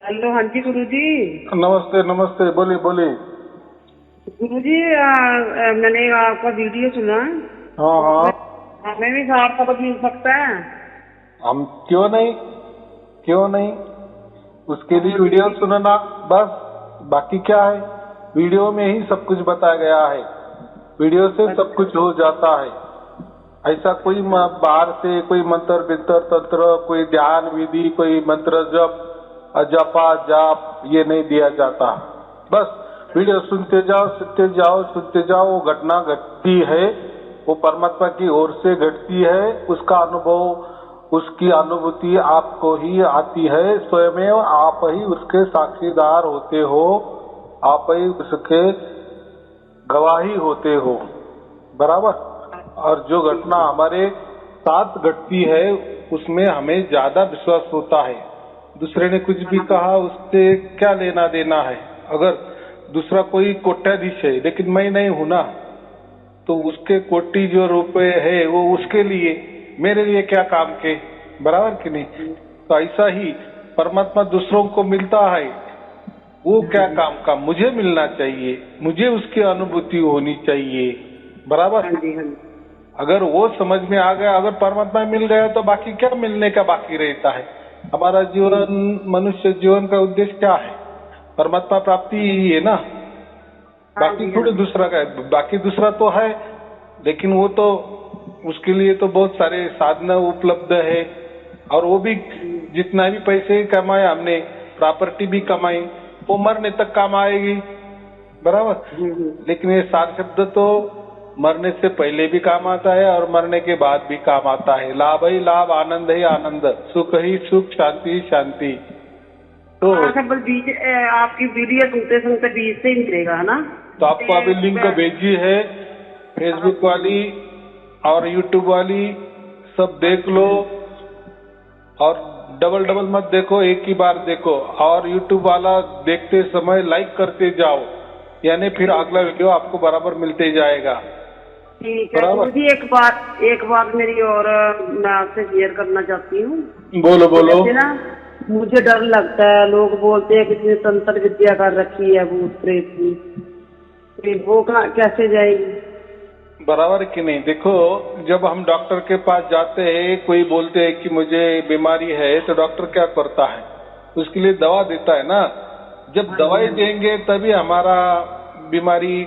Hello, हाँ जी गुरु जी। नमस्ते नमस्ते, बोलिए बोलिए। गुरु जी, मैंने आपका वीडियो सुना। हाँ हाँ, हमें भी 60 तक मिल सकता है? हम क्यों नहीं, क्यों नहीं। उसके लिए हाँ वीडियो जी। सुनना बस, बाकी क्या है। वीडियो में ही सब कुछ बताया गया है, वीडियो से सब अच्छा कुछ हो जाता है। ऐसा कोई अच्छा। बाहर से कोई मंत्र बिंतर तंत्र, कोई ध्यान विधि, कोई मंत्र जप जपा जाप ये नहीं दिया जाता। बस वीडियो सुनते जाओ, सुनते जाओ, सुनते जाओ। वो घटना घटती है, वो परमात्मा की ओर से घटती है। उसका अनुभव, उसकी अनुभूति आपको ही आती है। स्वयं आप ही उसके साक्षीदार होते हो, आप ही उसके गवाही होते हो, बराबर। और जो घटना हमारे साथ घटती है उसमें हमें ज्यादा विश्वास होता है। दूसरे ने कुछ भी कहा, उससे क्या लेना देना है। अगर दूसरा कोई कोट्याधीश है लेकिन मैं नहीं हूं ना, तो उसके कोटि जो रुपए है वो उसके लिए, मेरे लिए क्या काम के, बराबर कि नहीं। तो ऐसा ही परमात्मा दूसरों को मिलता है, वो क्या काम का मुझे मिलना चाहिए, मुझे उसकी अनुभूति होनी चाहिए, बराबर। हाँ जी। हाँ जी। अगर वो समझ में आ गया, अगर परमात्मा मिल गया तो बाकी क्या मिलने का बाकी रहता है। हमारा जीवन, मनुष्य जीवन का उद्देश्य क्या है, परमात्मा प्राप्ति ही है ना। हाँ बाकी जी। हाँ थोड़ी जी। दूसरा का है, बाकी दूसरा तो है, लेकिन वो तो उसके लिए तो बहुत सारे साधन उपलब्ध है। और वो भी जितना भी पैसे कमाए हमने, प्रॉपर्टी भी कमाई, वो मरने तक काम आएगी, बराबर। लेकिन ये सार शब्द तो मरने से पहले भी काम आता है और मरने के बाद भी काम आता है। लाभ ही लाभ, आनंद ही आनंद, सुख ही सुख, शांति ही शांति। तो हाँ, सब बस बीज आपकी वीडियो सुनते सुनते बीज से ही मिलेगा, है ना? आपको अभी लिंक भेजी है, फेसबुक वाली और यूट्यूब वाली, सब देख लो। और डबल डबल मत देखो, एक ही बार देखो। और यूट्यूब वाला देखते समय लाइक करते जाओ, यानी फिर अगला वीडियो आपको बराबर मिलते जाएगा, ठीक है गुरु बराबर। जी। एक बात मेरी और मैं आपसे शेयर करना चाहती हूँ। बोलो बोलो। जैसे ना, मुझे डर लगता है, लोग बोलते हैं कितनी तंत्र विद्या कर रखी है भूत प्रेत की, फिर वो कैसे जाएगी? बराबर कि नहीं। देखो, जब हम डॉक्टर के पास जाते हैं, कोई बोलते हैं कि मुझे बीमारी है, तो डॉक्टर क्या करता है, उसके लिए दवा देता है ना। जब हाँ जी। दवाई हाँ जी। देंगे तभी हमारा बीमारी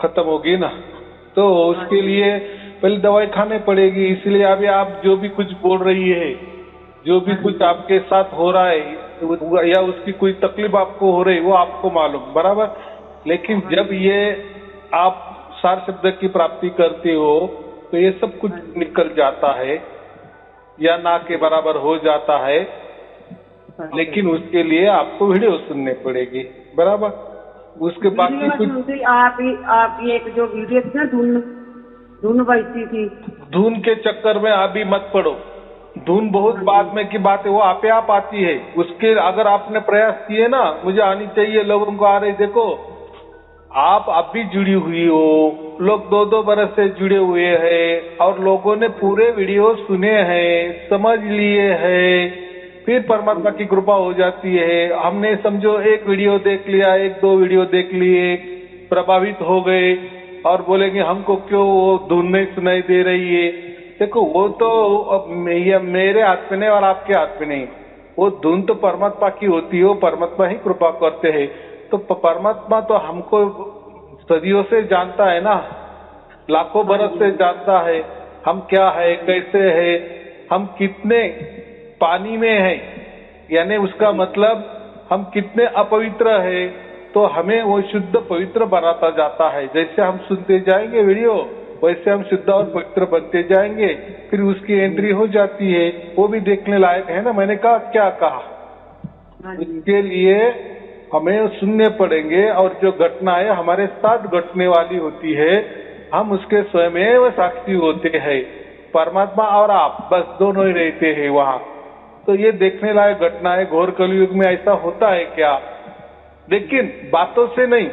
खत्म होगी ना। तो हाँ उसके जी। लिए पहले दवाई खाने पड़ेगी। इसलिए अभी आप जो भी कुछ बोल रही है, जो भी हाँ कुछ जी। आपके साथ हो रहा है या उसकी कोई तकलीफ आपको हो रही है, वो आपको मालूम, बराबर। लेकिन हाँ जब जी। ये आप सार शब्द की प्राप्ति करते हो तो ये सब कुछ हाँ जी। निकल जाता है या ना के बराबर हो जाता है। अच्छा। लेकिन उसके लिए आपको वीडियो सुनने पड़ेगी, बराबर। उसके वीडियो बाकी में कुछ सुनती आपकी एक जो वीडियो थी ना, धुन धुन बजती थी। धुन के चक्कर में अभी मत पड़ो। धुन बहुत हाँ जी। बाद में की बात है, वो आपे आप आती है। उसके अगर आपने प्रयास किए ना, मुझे आनी चाहिए, लोगों को आ रही, देखो आप अब भी जुड़ी हुई हो। लोग 2-2 बरस से जुड़े हुए हैं और लोगों ने पूरे वीडियो सुने हैं, समझ लिए हैं, फिर परमात्मा की कृपा हो जाती है। हमने समझो एक वीडियो देख लिया, 1-2 वीडियो देख लिए, प्रभावित हो गए और बोलेंगे हमको क्यों वो धुन नहीं सुनाई दे रही है। देखो, वो तो अब मेरे हाथ में नहीं और आपके हाथ में नहीं। वो धुन तो परमात्मा की होती है, वो परमात्मा ही कृपा करते हैं। तो परमात्मा तो हमको सदियों से जानता है ना, लाखों हाँ बरस जी। से जानता है हम क्या है, कैसे है, हम कितने पानी में है, यानी उसका मतलब हम कितने अपवित्र है। तो हमें वो शुद्ध पवित्र बनाता जाता है। जैसे हम सुनते जाएंगे वीडियो, वैसे हम शुद्ध और पवित्र बनते जाएंगे। फिर उसकी एंट्री हो जाती है, वो भी देखने लायक है ना। मैंने कहा क्या कहा, हाँ जी। उसके लिए हमें सुनने पड़ेंगे। और जो घटनाएं हमारे साथ घटने वाली होती है, हम उसके स्वयं साक्षी होते हैं। परमात्मा और आप बस दोनों ही रहते हैं वहाँ। तो ये देखने लायक घटनाएं, घोर कलयुग में ऐसा होता है क्या। लेकिन बातों से नहीं,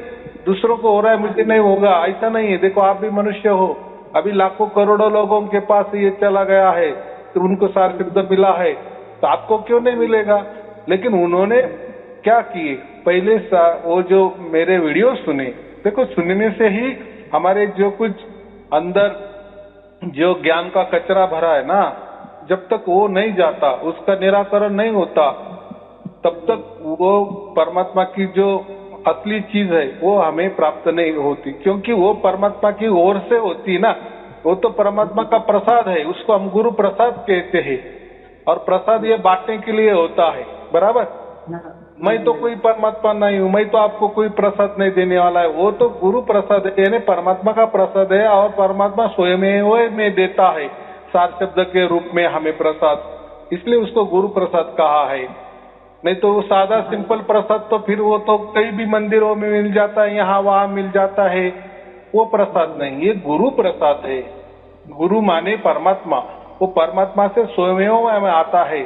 दूसरों को हो रहा है मुझे नहीं होगा, ऐसा नहीं है। देखो, आप भी मनुष्य हो, अभी लाखों करोड़ों लोगों के पास ये चला गया है तो उनको सार शब्द मिला है, तो आपको क्यों नहीं मिलेगा। लेकिन उन्होंने क्या किए, पहले वो जो मेरे वीडियो सुने, देखो सुनने से ही हमारे जो कुछ अंदर जो ज्ञान का कचरा भरा है ना, जब तक वो नहीं जाता, उसका निराकरण नहीं होता, तब तक वो परमात्मा की जो असली चीज है वो हमें प्राप्त नहीं होती, क्योंकि वो परमात्मा की ओर से होती ना, वो तो परमात्मा का प्रसाद है, उसको हम गुरु प्रसाद कहते हैं, और प्रसाद ये बांटने के लिए होता है, बराबर। मैं तो कोई परमात्मा नहीं हूँ, मैं तो आपको कोई प्रसाद नहीं देने वाला है, वो तो गुरु प्रसाद है, यानी परमात्मा का प्रसाद है, और परमात्मा स्वयं में देता है सार शब्द के रूप में हमें प्रसाद, इसलिए उसको गुरु प्रसाद कहा है। नहीं तो वो सादा सिंपल प्रसाद तो फिर वो तो कई भी मंदिरों में मिल जाता है, यहाँ वहां मिल जाता है, वो प्रसाद नहीं, ये गुरु प्रसाद है। गुरु माने परमात्मा, वो परमात्मा से स्वयं में आता है,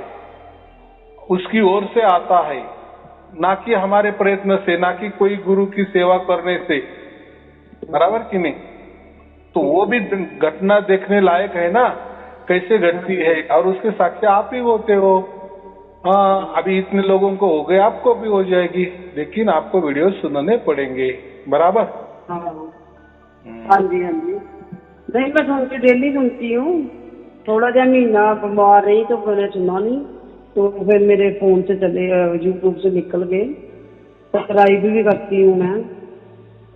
उसकी ओर से आता है, ना कि हमारे प्रयत्न से, ना कि कोई गुरु की सेवा करने से, बराबर कि नहीं। तो वो भी घटना देखने लायक है ना, कैसे घटती है, और उसके साक्षी आप ही होते हो। हाँ, अभी इतने लोगों को हो गए, आपको भी हो जाएगी, लेकिन आपको वीडियो सुनने पड़ेंगे, बराबर। हाँ हाँ जी हाँ जी, नहीं मैं सुनती डेली सुनती हूँ, थोड़ा जहा महीना बीमार रही तो मैंने सुना नहीं, तो फिर मेरे फोन से चले, यूट्यूब से निकल गए, सब्सक्राइब भी करती हूँ मैं।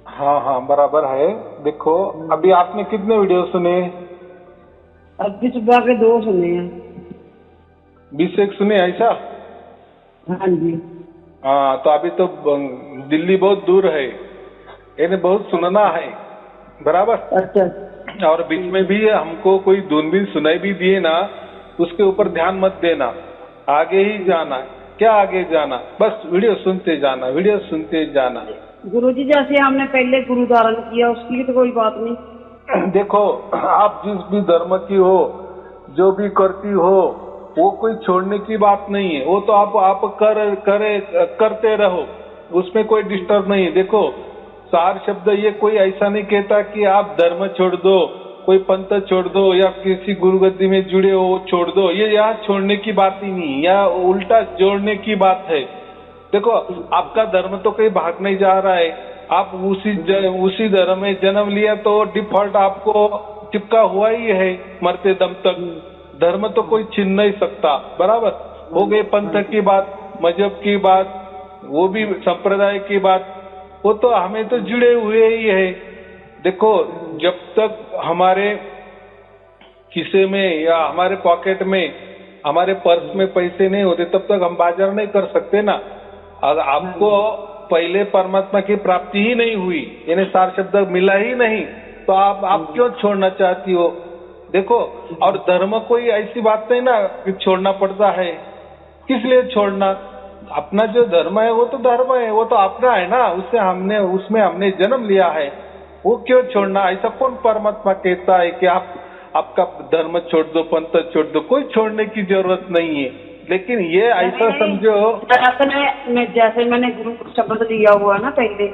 हाँ हाँ बराबर है। देखो अभी आपने कितने वीडियो सुने? अभी सुबह के 2 सुने हैं। 20 एक सुने ऐसा? हाँ जी। हाँ, तो अभी तो दिल्ली बहुत दूर है, इन्हें बहुत सुनना है, बराबर। अच्छा। और बीच में भी हमको कोई दूरबीन सुनाई भी दिए ना, उसके ऊपर ध्यान मत देना, आगे ही जाना। क्या आगे जाना? बस वीडियो सुनते जाना, वीडियो सुनते जाना। गुरुजी जैसे हमने पहले गुरु धारण किया, उसकी तो कोई बात नहीं। देखो आप जिस भी धर्म की हो, जो भी करती हो, वो कोई छोड़ने की बात नहीं है, वो तो आप करते रहो, उसमें कोई डिस्टर्ब नहीं है। देखो सार शब्द ये कोई ऐसा नहीं कहता कि आप धर्म छोड़ दो, कोई पंथ छोड़ दो, या किसी गुरु गद्दी में जुड़े हो छोड़ दो, ये यहाँ छोड़ने की बात ही नहीं, या उल्टा जोड़ने की बात है। देखो आपका धर्म तो कहीं भाग नहीं जा रहा है, आप उसी धर्म में जन्म लिया तो डिफॉल्ट आपको चिपका हुआ ही है मरते दम तक। धर्म तो कोई छीन नहीं सकता, बराबर। हो गई पंथ की बात, मजहब की बात, वो भी संप्रदाय की बात, वो तो हमें तो जुड़े हुए ही है। देखो जब तक हमारे खिसे में या हमारे पॉकेट में, हमारे पर्स में पैसे नहीं होते, तब तक हम बाजार नहीं कर सकते ना। अगर आपको पहले परमात्मा की प्राप्ति ही नहीं हुई, यानी सार शब्द मिला ही नहीं, तो आप क्यों छोड़ना चाहती हो? देखो, और धर्म कोई ऐसी बात नहीं ना कि छोड़ना पड़ता है, किस लिए छोड़ना? अपना जो धर्म है वो तो धर्म है, वो तो अपना है ना, उसमें हमने जन्म लिया है, वो क्यों छोड़ना? ऐसा कौन परमात्मा कहता है कि आपका धर्म छोड़ दो, पंथ छोड़ दो? कोई छोड़ने की जरूरत नहीं है। लेकिन ये ऐसा समझो, जैसे मैंने गुरु को शब्द दिया हुआ ना पहले,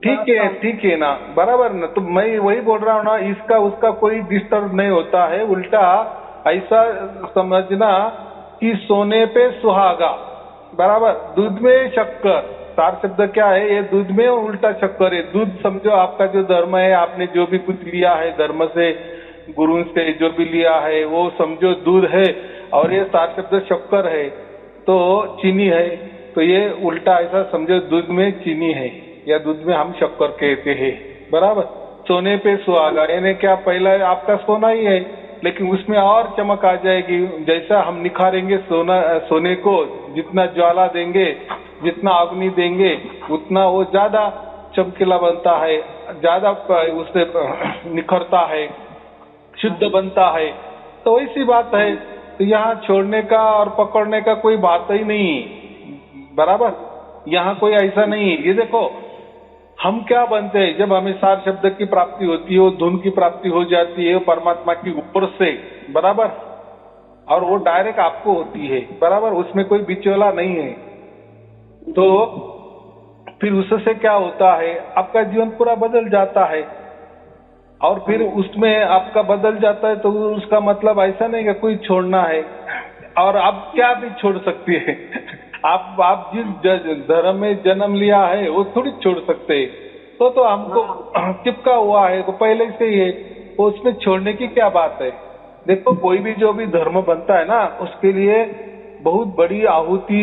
ठीक है ना, बराबर ना। तो मैं वही बोल रहा हूँ ना, इसका उसका कोई डिस्टर्ब नहीं होता है। उल्टा ऐसा समझना कि सोने पे सुहागा, बराबर, दूध में शक्कर। सार शब्द क्या है? ये दूध में उल्टा शक्कर है। दूध समझो आपका जो धर्म है, आपने जो भी कुछ लिया है धर्म से, गुरु से जो भी लिया है, वो समझो दूध है, और ये सार शब्द शक्कर है, तो चीनी है। तो ये उल्टा ऐसा समझो, दूध में चीनी है या दूध में हम शक्कर कहते हैं, बराबर। सोने पे सुहागा, यानी क्या? पहला आपका सोना ही है, लेकिन उसमें और चमक आ जाएगी। जैसा हम निखारेंगे सोने को, जितना ज्वाला देंगे, जितना अग्नि देंगे, उतना वो ज्यादा चमकीला बनता है, ज्यादा उससे निखरता है, शुद्ध बनता है। तो वैसी बात है। तो यहाँ छोड़ने का और पकड़ने का कोई बात ही नहीं, बराबर। यहाँ कोई ऐसा नहीं है। ये देखो हम क्या बनते हैं जब हमें सार शब्द की प्राप्ति होती है, वो धुन की प्राप्ति हो जाती है परमात्मा की ऊपर से, बराबर, और वो डायरेक्ट आपको होती है, बराबर, उसमें कोई बिचौला नहीं है। तो फिर उससे क्या होता है? आपका जीवन पूरा बदल जाता है, और फिर उसमें आपका बदल जाता है, तो उसका मतलब ऐसा नहीं कि कोई छोड़ना है। और आप क्या भी छोड़ सकती है आप जिस धर्म में जन्म लिया है वो थोड़ी छोड़ सकते, तो हमको चिपका हुआ है, तो पहले से ही है, तो उसमें छोड़ने की क्या बात है। देखो कोई भी जो भी धर्म बनता है ना, उसके लिए बहुत बड़ी आहुति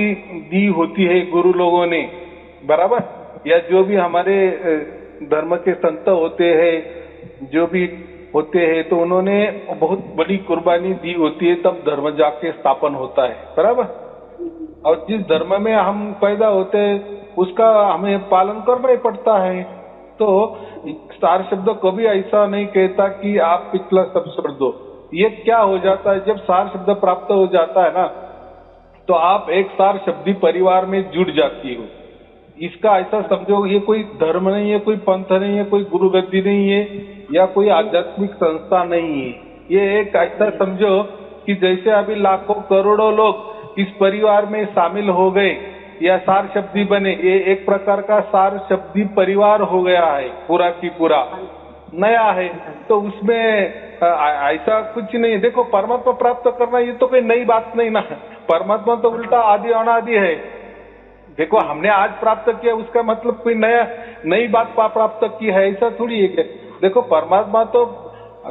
दी होती है गुरु लोगों ने, बराबर, या जो भी हमारे धर्म के संत होते हैं, जो भी होते हैं, तो उन्होंने बहुत बड़ी कुर्बानी दी होती है, तब धर्म जाके स्थापन होता है, बराबर। और जिस धर्म में हम पैदा होते हैं उसका हमें पालन करना ही पड़ता है। तो सार शब्द कभी ऐसा नहीं कहता कि आप पिछला सब छोड़ दो। ये क्या हो जाता है, जब सार शब्द प्राप्त हो जाता है ना, तो आप एक सार शब्दी परिवार में जुड़ जाती हो। इसका ऐसा समझो, ये कोई धर्म नहीं है, कोई पंथ नहीं है, कोई गुरु गद्दी नहीं है, या कोई आध्यात्मिक संस्था नहीं है। ये एक ऐसा समझो कि जैसे अभी लाखों करोड़ों लोग इस परिवार में शामिल हो गए या सार शब्दी बने, ये एक प्रकार का सार शब्दी परिवार हो गया है, पूरा की पूरा नया है। तो उसमें ऐसा कुछ नहीं है। देखो परमात्मा प्राप्त करना ये तो कोई नई बात नहीं ना, परमात्मा तो उल्टा आदि अनादि है। देखो हमने आज प्राप्त किया उसका मतलब कोई नई बात प्राप्त की है, ऐसा थोड़ी है। देखो परमात्मा तो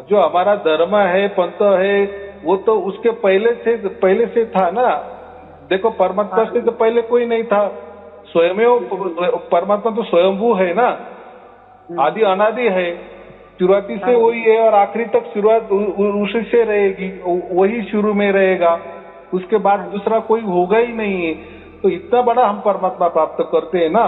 जो हमारा धर्म है, पंथ है, वो तो उसके पहले से था ना। देखो परमात्मा से तो पहले कोई नहीं था, स्वयं परमात्मा तो स्वयंभू है ना, आदि अनादि है, शुरुआती से वही है और आखिरी तक शुरुआत उसी से रहेगी, वही शुरू में रहेगा, उसके बाद दूसरा कोई होगा ही नहीं है। तो इतना बड़ा हम परमात्मा प्राप्त करते हैं ना,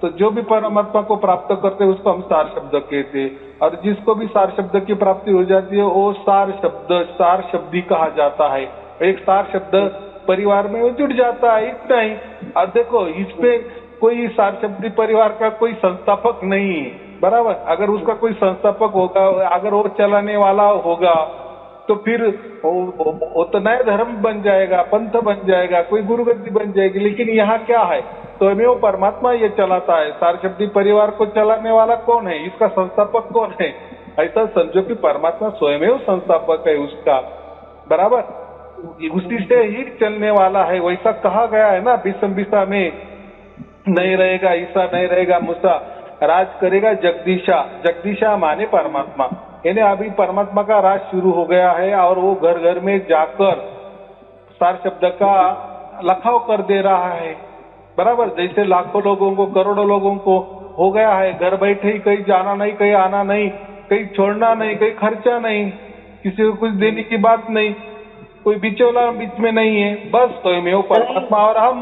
तो जो भी परमात्मा को प्राप्त करते हैं उसको हम सार शब्द कहते हैं। और जिसको भी सार शब्द की प्राप्ति हो जाती है वो सार शब्दी कहा जाता है। एक सार शब्द परिवार में वो जुड़ जाता है, इतना ही। और देखो इसपे कोई सार शब्दी परिवार का कोई संस्थापक नहीं है, बराबर। अगर उसका कोई संस्थापक होगा, अगर वो चलाने वाला होगा, तो फिर वो तो नया धर्म बन जाएगा, पंथ बन जाएगा, कोई गुरु गद्दी बन जाएगी। लेकिन यहाँ क्या है, स्वयं परमात्मा ये चलाता है। सार शब्दी परिवार को चलाने वाला कौन है, इसका संस्थापक कौन है? ऐसा समझो कि परमात्मा स्वयं संस्थापक है उसका, बराबर। उसी से ही चलने वाला है। वैसा कहा गया है ना, बिसम्बिसा में, नहीं रहेगा ईसा, नहीं रहेगा मूसा, राज करेगा जगदीशा। जगदीशा माने परमात्मा, यानी अभी परमात्मा का राज शुरू हो गया है और वो घर घर में जाकर सार शब्द का लखाव कर दे रहा है, बराबर। जैसे लाखों लोगों को, करोड़ों लोगों को हो गया है, घर बैठे ही, कहीं जाना नहीं, कहीं आना नहीं, कहीं छोड़ना नहीं, कहीं खर्चा नहीं, किसी को कुछ देने की बात नहीं, कोई बिचौला बीच में नहीं है, बस तो में वो परमात्मा और हम।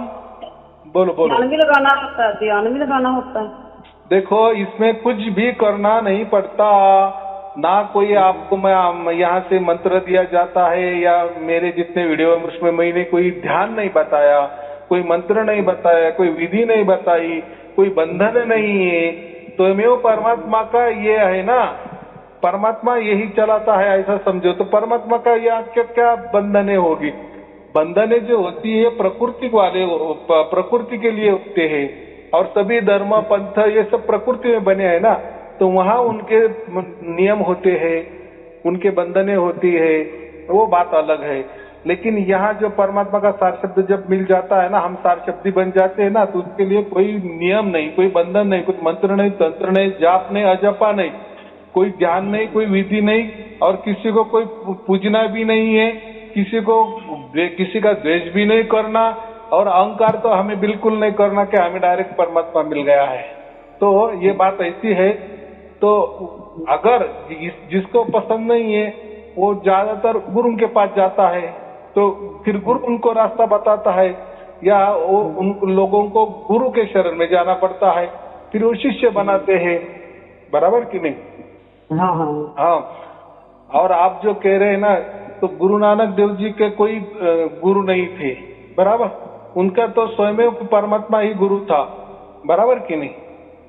बोलो बोलो। ध्यान भी लगाना होता है, ध्यान भी लगाना होता है। देखो इसमें कुछ भी करना नहीं पड़ता ना, कोई आपको मैं यहाँ से मंत्र दिया जाता है, या मेरे जितने वीडियो में उसमें मैंने कोई ध्यान नहीं बताया, कोई मंत्र नहीं बताया, कोई विधि नहीं बताई, कोई बंधन नहीं है। तो मैं वो परमात्मा का ये है ना, परमात्मा यही चलाता है, ऐसा समझो। तो परमात्मा का यहाँ क्या बंधने होगी? बंधने जो होती है प्रकृति वाले, प्रकृति के लिए होते हैं। और सभी धर्म पंथ ये सब प्रकृति में बने हैं ना, तो वहाँ उनके नियम होते हैं, उनके बंधने होती है, वो बात अलग है। लेकिन यहाँ जो परमात्मा का सार शब्द जब मिल जाता है ना, हम सार शब्दी बन जाते हैं ना, तो उसके लिए कोई नियम नहीं, कोई बंधन नहीं, कुछ मंत्र नहीं, तंत्र नहीं, जाप नहीं, अजपा नहीं, कोई ध्यान नहीं, कोई विधि नहीं, और किसी को कोई पूजना भी नहीं है, किसी का द्वेष भी नहीं करना, और अहंकार तो हमें बिल्कुल नहीं करना कि हमें डायरेक्ट परमात्मा मिल गया है। तो ये बात ऐसी है। तो अगर जिसको पसंद नहीं है वो ज्यादातर गुरु के पास जाता है, तो फिर गुरु उनको रास्ता बताता है, या वो उन लोगों को गुरु के शरण में जाना पड़ता है, फिर वो शिष्य बनाते हैं, बराबर कि नहीं? हाँ हाँ हाँ। और आप जो कह रहे हैं ना, तो गुरु नानक देव जी के कोई गुरु नहीं थे, बराबर। उनका तो स्वयं परमात्मा ही गुरु था, बराबर कि नहीं?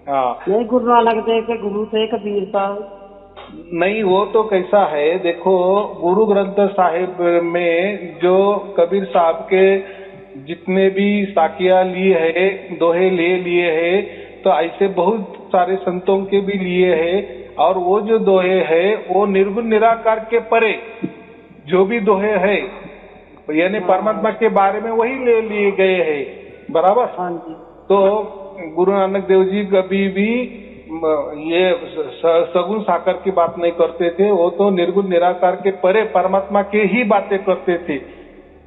हाँ। नहीं, गुरु नानक देव के गुरु थे कबीर साहब। नहीं, वो तो कैसा है, देखो गुरु ग्रंथ साहिब में जो कबीर साहब के जितने भी साखियां लिए है, दोहे ले लिए है, तो ऐसे बहुत सारे संतों के भी लिए है। और वो जो दोहे है वो निर्गुण निराकार के परे जो भी दोहे है, यानी परमात्मा के बारे में वही ले लिए गए हैं, बराबर। हाँ जी। तो गुरु नानक देव जी कभी भी ये सगुण साकार की बात नहीं करते थे, वो तो निर्गुण निराकार के परे परमात्मा के ही बातें करते थे।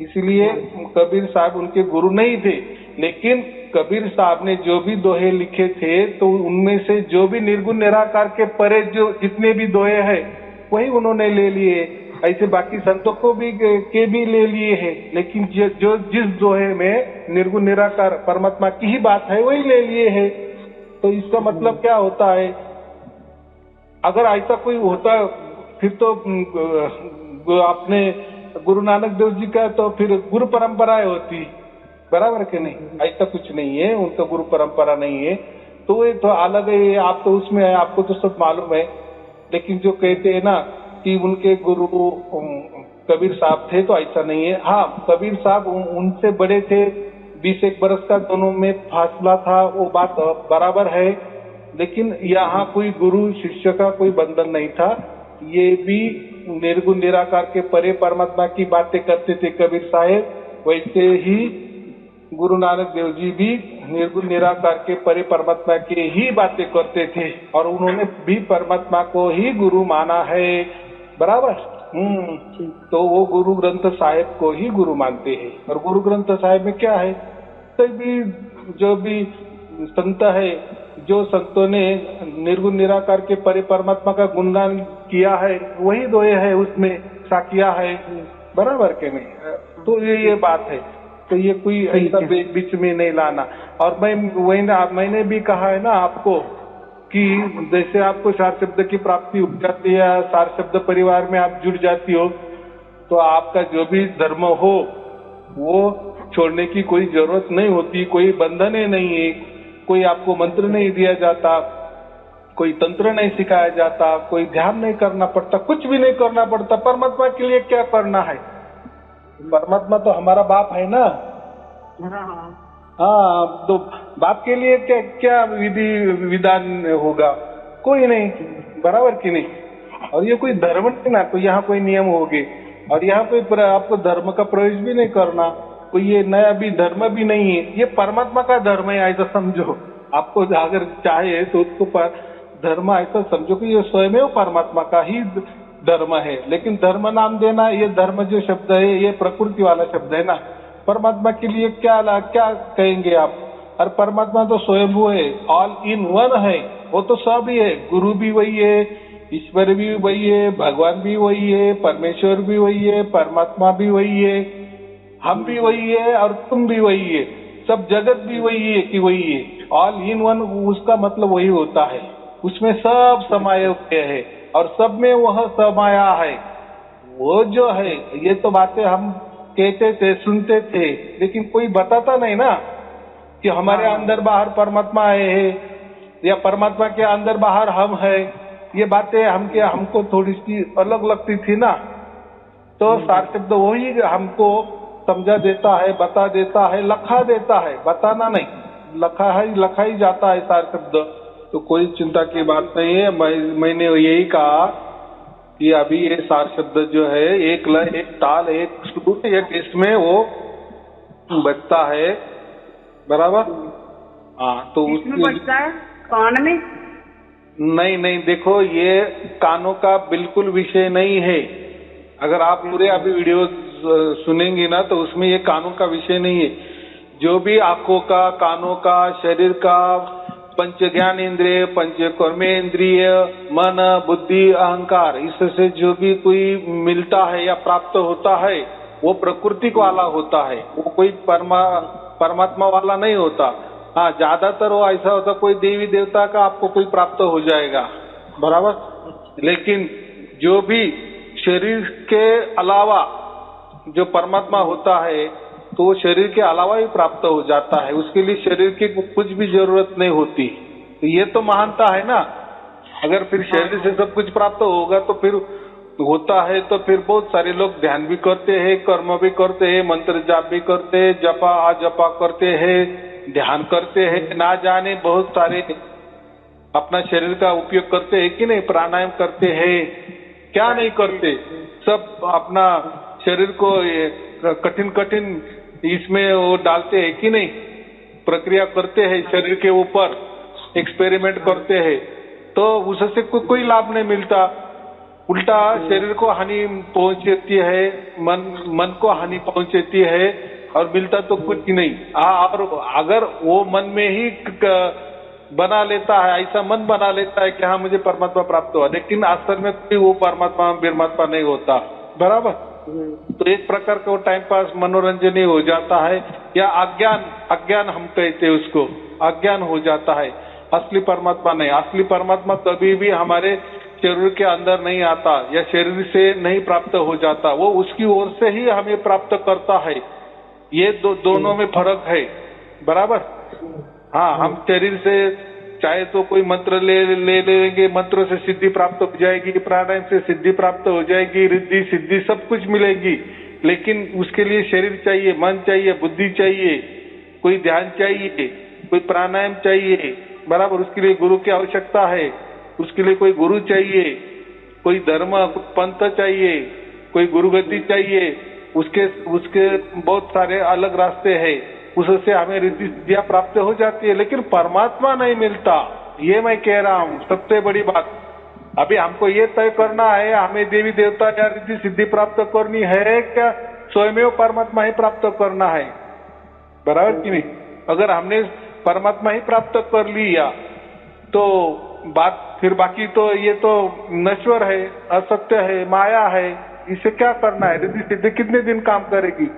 इसलिए कबीर साहब उनके गुरु नहीं थे, लेकिन कबीर साहब ने जो भी दोहे लिखे थे तो उनमें से जो भी निर्गुण निराकार के परे जो जितने भी दोहे हैं वही उन्होंने ले लिए। ऐसे बाकी संतों को भी के भी ले लिए हैं, लेकिन जो जिस दोहे में निर्गुण निराकार परमात्मा की ही बात है वही ले लिए हैं। तो इसका मतलब क्या होता है, अगर ऐसा कोई होता फिर तो आपने गुरु नानक देव जी का तो फिर गुरु परंपराएं होती, बराबर के नहीं। ऐसा कुछ नहीं है, उनका गुरु परंपरा नहीं है, तो ये तो अलग है। आप तो उसमें है, आपको तो सब मालूम है। लेकिन जो कहते हैं ना कि उनके गुरु कबीर साहब थे, तो ऐसा नहीं है। हाँ, कबीर साहब उनसे बड़े थे, 20 बरस का दोनों में फासला था, वो बात बराबर है। लेकिन यहाँ कोई गुरु शिष्य का कोई बंधन नहीं था। ये भी निर्गुण निराकार के परे परमात्मा की बातें करते थे कबीर साहेब, वैसे ही गुरु नानक देव जी भी निर्गुण निराकार के परे परमात्मा की ही बातें करते थे, और उन्होंने भी परमात्मा को ही गुरु माना है, बराबर। तो वो गुरु ग्रंथ साहिब को ही गुरु मानते हैं। और गुरु ग्रंथ साहिब में क्या है, सभी जो भी संत है, जो संतों ने निर्गुण निराकार के परे परमात्मा का गुणगान किया है वही दोहे है, उसमें साकिया है, बराबर के नहीं। तो ये बात है। तो ये कोई ऐसा बीच में नहीं लाना। और मैंने भी कहा है ना आपको कि जैसे आपको सार शब्द की प्राप्ति हो जाती है, सार शब्द परिवार में आप जुड़ जाती हो, तो आपका जो भी धर्म हो वो छोड़ने की कोई जरूरत नहीं होती, कोई बंधन ही नहीं है, कोई आपको मंत्र नहीं दिया जाता, कोई तंत्र नहीं सिखाया जाता, कोई ध्यान नहीं करना पड़ता, कुछ भी नहीं करना पड़ता। परमात्मा के लिए क्या करना है, परमात्मा तो हमारा बाप है ना। हाँ, तो बाप के लिए क्या क्या विधि विधान होगा, कोई नहीं, बराबर की नहीं। और ये कोई धर्म नहीं ना, कोई यहाँ कोई नियम होगे, और यहाँ कोई आपको धर्म का प्रवेश भी नहीं करना, कोई ये नया भी धर्म भी नहीं है, ये परमात्मा का धर्म है, ऐसा समझो। आपको अगर चाहे तो उसको धर्म ऐसा समझो कि ये स्वयं परमात्मा का ही धर्म है। लेकिन धर्म नाम देना, ये धर्म जो शब्द है ये प्रकृति वाला शब्द है ना। परमात्मा के लिए क्या कहेंगे आप। और परमात्मा तो स्वयं है, ऑल इन वन है, वो तो सब ही है। गुरु भी वही है, ईश्वर भी वही है, भगवान भी वही है, परमेश्वर भी वही है, परमात्मा भी वही है, हम भी वही है और तुम भी वही है, सब जगत भी वही है कि वही है। ऑल इन वन, उसका मतलब वही होता है, उसमें सब समाये हुए है और सब में वह समाया है। वो जो है, ये तो बातें हम कहते थे, सुनते थे, लेकिन कोई बताता नहीं ना कि हमारे अंदर बाहर परमात्मा है या परमात्मा के अंदर बाहर हम है। ये बातें हमको थोड़ी सी अलग लगती थी ना। तो सार शब्द वही हमको समझा देता है, बता देता है, लखा देता है, बताना नहीं, लखा ही जाता है सार शब्द। तो कोई चिंता की बात नहीं है। मैंने यही कहा कि अभी ये सार शब्द जो है, एक लय, एक ताल, एक सुर, एक इसमें वो बजता है, बराबर। हाँ, तो उसमें बजता है कान में? नहीं, देखो ये कानों का बिल्कुल विषय नहीं है। अगर आप पूरे अभी वीडियो सुनेंगे ना तो उसमें ये कानों का विषय नहीं है। जो भी आंखों का, कानों का, शरीर का, पंच ज्ञान इंद्रिय, पंच कर्मेंद्रिय, मन, बुद्धि, अहंकार, इससे जो भी कोई मिलता है या प्राप्त होता है वो प्रकृति वाला होता है, वो कोई परमात्मा वाला नहीं होता। हाँ, ज्यादातर वो ऐसा होता कोई देवी देवता का आपको कोई प्राप्त हो जाएगा, बराबर। लेकिन जो भी शरीर के अलावा जो परमात्मा होता है तो वो शरीर के अलावा ही प्राप्त हो जाता है, उसके लिए शरीर की कुछ भी जरूरत नहीं होती। तो ये तो महानता है ना। अगर फिर शरीर से सब कुछ प्राप्त होगा तो फिर होता है, तो फिर बहुत सारे लोग ध्यान भी करते हैं, कर्म भी करते हैं, मंत्र जाप भी करते हैं, जपा आजपा करते हैं, ध्यान करते हैं, ना जाने बहुत सारे अपना शरीर का उपयोग करते हैं कि नहीं, प्राणायाम करते हैं, क्या नहीं करते, सब अपना शरीर को कठिन इसमें वो डालते हैं कि नहीं। प्रक्रिया करते हैं शरीर के ऊपर, एक्सपेरिमेंट करते हैं, तो उससे कोई लाभ नहीं मिलता, उल्टा शरीर को हानि पहुंचती है, मन को हानि पहुंचती है, और मिलता तो कुछ नहीं। और अगर वो मन में ही बना लेता है, ऐसा मन बना लेता है कि हाँ मुझे परमात्मा प्राप्त हुआ, लेकिन असल में कोई वो परमात्मा नहीं होता, बराबर। तो एक प्रकार का वो टाइम पास मनोरंजन ही हो जाता है, या अज्ञान हम कहते हैं उसको, अज्ञान हो जाता है। असली परमात्मा नहीं, असली परमात्मा कभी भी हमारे शरीर के अंदर नहीं आता या शरीर से नहीं प्राप्त हो जाता, वो उसकी ओर से ही हमें प्राप्त करता है। ये दोनों में फर्क है, बराबर। हाँ, हम शरीर से चाहे तो कोई मंत्र ले लेंगे, मंत्र से सिद्धि प्राप्त हो जाएगी, प्राणायाम से सिद्धि प्राप्त हो जाएगी, रिद्धि सिद्धि सब कुछ मिलेगी, लेकिन उसके लिए शरीर चाहिए, मन चाहिए, बुद्धि चाहिए, कोई ध्यान चाहिए, कोई प्राणायाम चाहिए, बराबर। उसके लिए गुरु की आवश्यकता है, उसके लिए कोई गुरु चाहिए, कोई धर्म पंथ चाहिए, कोई गुरुगति चाहिए, उसके बहुत सारे अलग रास्ते हैं, उससे हमें रिद्धि सिद्धियां प्राप्त हो जाती है, लेकिन परमात्मा नहीं मिलता। ये मैं कह रहा हूँ सबसे बड़ी बात। अभी हमको ये तय करना है हमें देवी देवता या रिद्धि सिद्धि प्राप्त करनी है क्या स्वयं परमात्मा ही प्राप्त करना है, बराबर कि नहीं। अगर हमने परमात्मा ही प्राप्त कर लिया तो बात फिर बाकी तो ये तो नश्वर है, असत्य है, माया है, इसे क्या करना है। रिद्धि सिद्धि कितने दिन काम करेगी।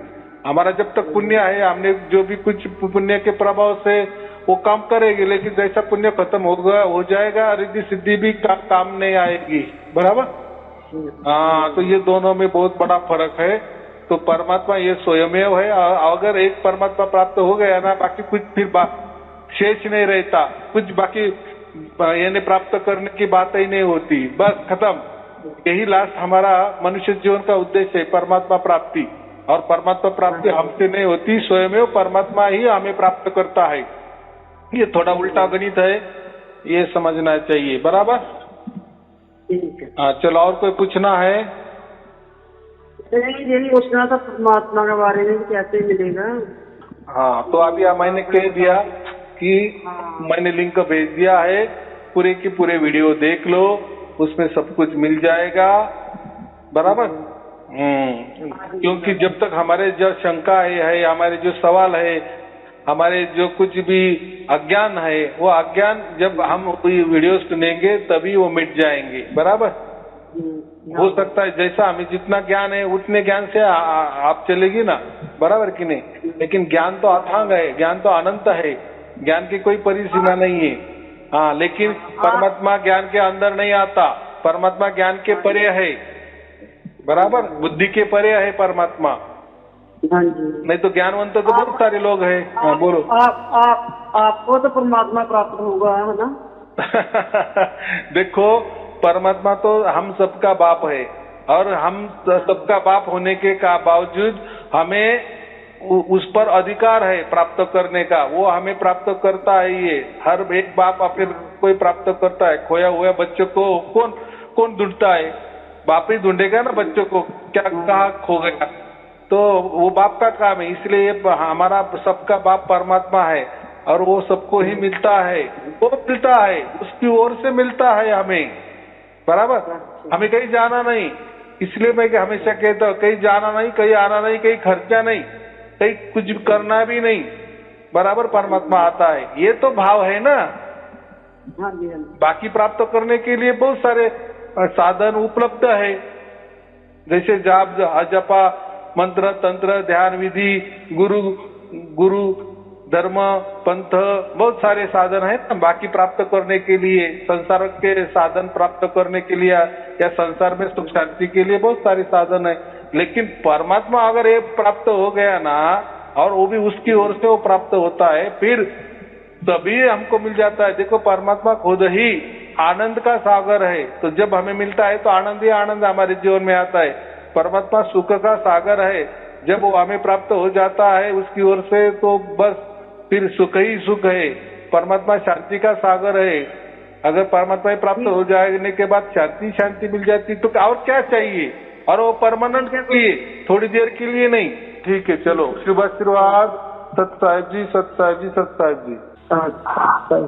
हमारा जब तक पुण्य है, हमने जो भी कुछ पुण्य के प्रभाव से वो काम करेगी, लेकिन जैसा पुण्य खत्म हो जाएगा, रिद्धि सिद्धि भी काम नहीं आएगी, बराबर। हाँ, तो ये दोनों में बहुत बड़ा फर्क है। तो परमात्मा ये स्वयमेव है। अगर एक परमात्मा प्राप्त हो गया ना, बाकी कुछ फिर शेष नहीं रहता, कुछ बाकी यानी प्राप्त करने की बात ही नहीं होती, बस खत्म। यही लास्ट हमारा मनुष्य जीवन का उद्देश्य है, परमात्मा प्राप्ति। और परमात्मा प्राप्ति हमसे नहीं होती, स्वयं परमात्मा ही हमें प्राप्त करता है। ये थोड़ा उल्टा गणित है, ये समझना चाहिए, बराबर। ठीक है। हाँ, चलो और कोई पूछना है। यही पूछना था परमात्मा के बारे में, कैसे मिलेगा। हाँ, तो अभी मैंने कह दिया कि मैंने लिंक भेज दिया है, पूरे की पूरे वीडियो देख लो, उसमें सब कुछ मिल जाएगा, बराबर। क्योंकि जब तक हमारे जो शंका है, हमारे जो सवाल है, हमारे जो कुछ भी अज्ञान है, वो अज्ञान जब हम वीडियो सुनेंगे तभी वो मिट जाएंगे, बराबर। हो सकता है जैसा हमें जितना ज्ञान है उतने ज्ञान से आप चलेगी ना, बराबर कि नहीं। लेकिन ज्ञान तो अथांग है, ज्ञान तो अनंत है, ज्ञान की कोई परिसीमा नहीं है। हाँ, लेकिन परमात्मा ज्ञान के अंदर नहीं आता, परमात्मा ज्ञान के परे है, बराबर। बुद्धि के परे है परमात्मा। हाँ जी। नहीं तो ज्ञानवंत तो बहुत सारे लोग हैं। हाँ, बोलो। आपको तो परमात्मा प्राप्त होगा, है ना। देखो, परमात्मा तो हम सबका बाप है, और हम सबका बाप होने के बावजूद हमें उस पर अधिकार है प्राप्त करने का। वो हमें प्राप्त करता है, ये हर एक बाप अपने कोई प्राप्त करता है। खोया हुआ बच्चों को कौन ढूंढता है, बाप ही ढूंढेगा ना बच्चों को, क्या कहाँ खो गया, तो वो बाप का काम है। इसलिए हमारा सबका बाप परमात्मा है, और वो सबको ही मिलता है, वो मिलता है, उसकी ओर से मिलता है हमें, बराबर। हमें कहीं जाना नहीं, इसलिए मैं हमेशा कहता हूँ, कहीं जाना नहीं, कहीं आना नहीं, कहीं खर्चा नहीं, कहीं कुछ करना भी नहीं, बराबर। परमात्मा आता है, ये तो भाव है ना। बाकी प्राप्त करने के लिए बहुत सारे साधन उपलब्ध है, जैसे जाप, जपा, मंत्र, तंत्र, ध्यान विधि, गुरु, धर्म, पंथ, बहुत सारे साधन है बाकी प्राप्त करने के लिए। संसार के साधन प्राप्त करने के लिए या संसार में सुख शांति के लिए बहुत सारे साधन है। लेकिन परमात्मा अगर ये प्राप्त हो गया ना, और वो भी उसकी ओर से वो प्राप्त होता है, फिर तभी हमको मिल जाता है। देखो, परमात्मा खुद ही आनंद का सागर है, तो जब हमें मिलता है तो आनंद ही आनंद हमारे जीवन में आता है। परमात्मा सुख का सागर है, जब वो हमें प्राप्त हो जाता है उसकी ओर से, तो बस फिर सुख ही सुख है। परमात्मा शांति का सागर है, अगर परमात्मा ही प्राप्त हो जाने के बाद शांति मिल जाती तो और क्या चाहिए। और वो परमानेंट के लिए, थोड़ी देर के लिए नहीं। ठीक है, चलो, शुभ आशीर्वाद। सत साहिब जी, सत साहिब जी, सत साहिब जी। अच्छा